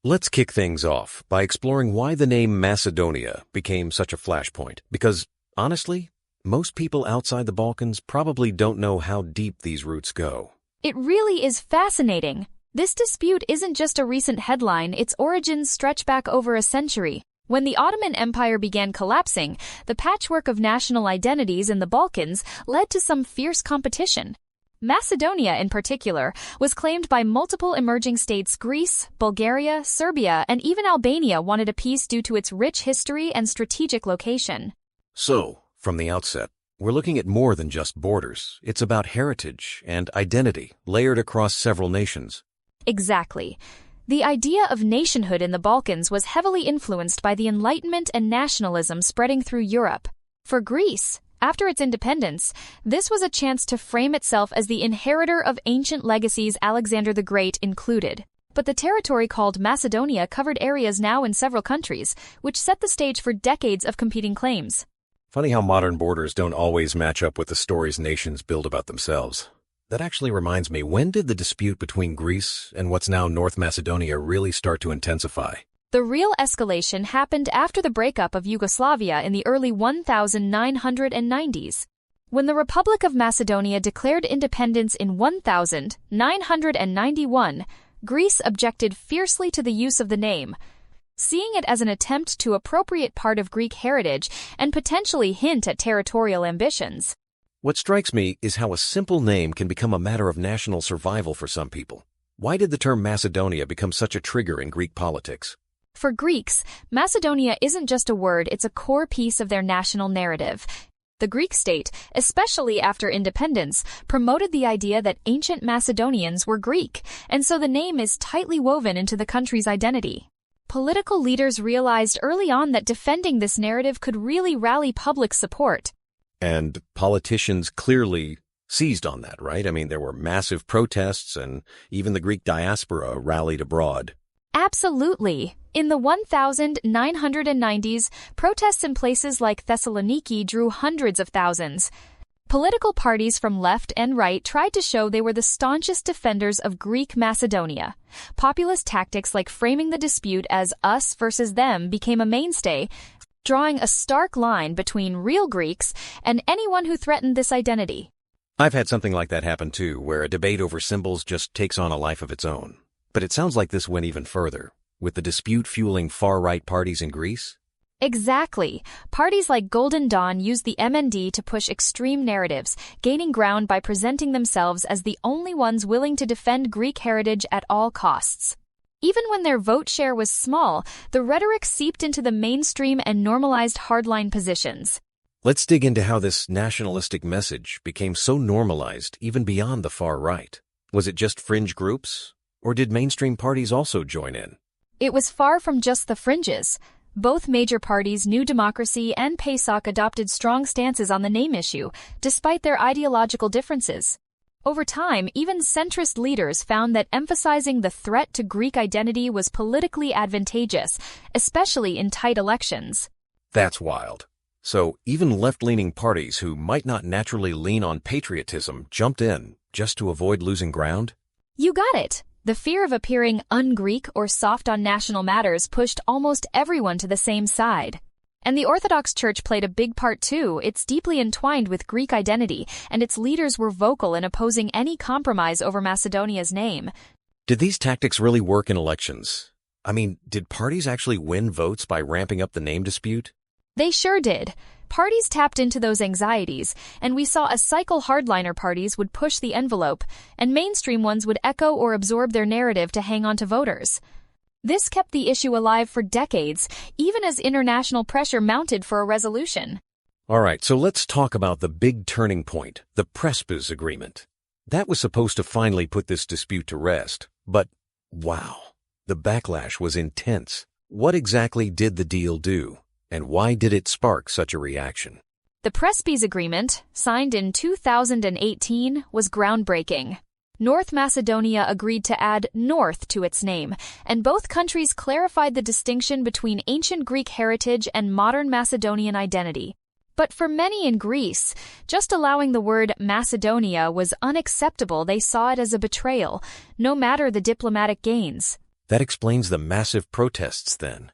Let's kick things off by exploring why the name Macedonia became such a flashpoint, because, honestly, most people outside the Balkans probably don't know how deep these roots go. It really is fascinating. This dispute isn't just a recent headline, its origins stretch back over a century. When the Ottoman Empire began collapsing, the patchwork of national identities in the Balkans led to some fierce competition. Macedonia, in particular, was claimed by multiple emerging states. Greece, Bulgaria, Serbia, and even Albania wanted a piece due to its rich history and strategic location. So, from the outset, we're looking at more than just borders. It's about heritage and identity layered across several nations. Exactly. The idea of nationhood in the Balkans was heavily influenced by the Enlightenment and nationalism spreading through Europe. For Greece, after its independence, this was a chance to frame itself as the inheritor of ancient legacies, Alexander the Great included. But the territory called Macedonia covered areas now in several countries, which set the stage for decades of competing claims. Funny how modern borders don't always match up with the stories nations build about themselves. That actually reminds me, when did the dispute between Greece and what's now North Macedonia really start to intensify? The real escalation happened after the breakup of Yugoslavia in the early 1990s. When the Republic of Macedonia declared independence in 1991, Greece objected fiercely to the use of the name, seeing it as an attempt to appropriate part of Greek heritage and potentially hint at territorial ambitions. What strikes me is how a simple name can become a matter of national survival for some people. Why did the term Macedonia become such a trigger in Greek politics? For Greeks, Macedonia isn't just a word, it's a core piece of their national narrative. The Greek state, especially after independence, promoted the idea that ancient Macedonians were Greek, and so the name is tightly woven into the country's identity. Political leaders realized early on that defending this narrative could really rally public support. And politicians clearly seized on that, right? I mean, there were massive protests, and even the Greek diaspora rallied abroad. Absolutely. In the 1990s, protests in places like Thessaloniki drew hundreds of thousands. Political parties from left and right tried to show they were the staunchest defenders of Greek Macedonia. Populist tactics like framing the dispute as us versus them became a mainstay, drawing a stark line between real Greeks and anyone who threatened this identity. I've had something like that happen too, where a debate over symbols just takes on a life of its own. But it sounds like this went even further, with the dispute fueling far-right parties in Greece? Exactly. Parties like Golden Dawn used the MND to push extreme narratives, gaining ground by presenting themselves as the only ones willing to defend Greek heritage at all costs. Even when their vote share was small, the rhetoric seeped into the mainstream and normalized hardline positions. Let's dig into how this nationalistic message became so normalized even beyond the far right. Was it just fringe groups, or did mainstream parties also join in? It was far from just the fringes. Both major parties, New Democracy and PASOK, adopted strong stances on the name issue, despite their ideological differences. Over time, even centrist leaders found that emphasizing the threat to Greek identity was politically advantageous, especially in tight elections. That's wild. So even left-leaning parties who might not naturally lean on patriotism jumped in just to avoid losing ground? You got it. The fear of appearing un-Greek or soft on national matters pushed almost everyone to the same side. And the Orthodox Church played a big part too. It's deeply entwined with Greek identity, and its leaders were vocal in opposing any compromise over Macedonia's name. Did these tactics really work in elections? I mean, did parties actually win votes by ramping up the name dispute? They sure did. Parties tapped into those anxieties, and we saw a cycle. Hardliner parties would push the envelope, and mainstream ones would echo or absorb their narrative to hang on to voters. This kept the issue alive for decades, even as international pressure mounted for a resolution. All right, so let's talk about the big turning point, the Prespes Agreement. That was supposed to finally put this dispute to rest, but wow, the backlash was intense. What exactly did the deal do? And why did it spark such a reaction? The Prespes Agreement, signed in 2018, was groundbreaking. North Macedonia agreed to add North to its name, and both countries clarified the distinction between ancient Greek heritage and modern Macedonian identity. But for many in Greece, just allowing the word Macedonia was unacceptable. They saw it as a betrayal, no matter the diplomatic gains. That explains the massive protests then.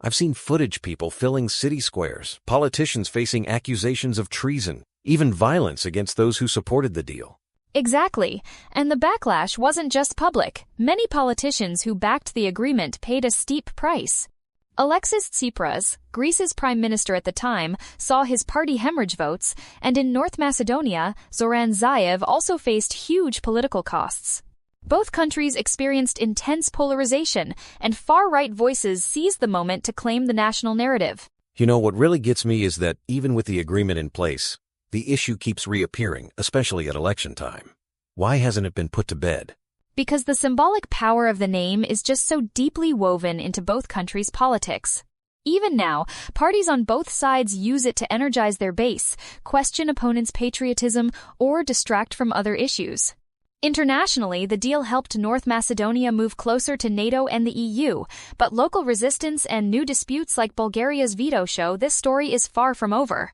I've seen footage people filling city squares, politicians facing accusations of treason, even violence against those who supported the deal. Exactly. And the backlash wasn't just public. Many politicians who backed the agreement paid a steep price. Alexis Tsipras, Greece's prime minister at the time, saw his party hemorrhage votes, and in North Macedonia, Zoran Zaev also faced huge political costs. Both countries experienced intense polarization, and far-right voices seized the moment to claim the national narrative. You know, what really gets me is that even with the agreement in place, the issue keeps reappearing, especially at election time. Why hasn't it been put to bed? Because the symbolic power of the name is just so deeply woven into both countries' politics. Even now, parties on both sides use it to energize their base, question opponents' patriotism, or distract from other issues. Internationally, the deal helped North Macedonia move closer to NATO and the EU, but local resistance and new disputes like Bulgaria's veto show this story is far from over.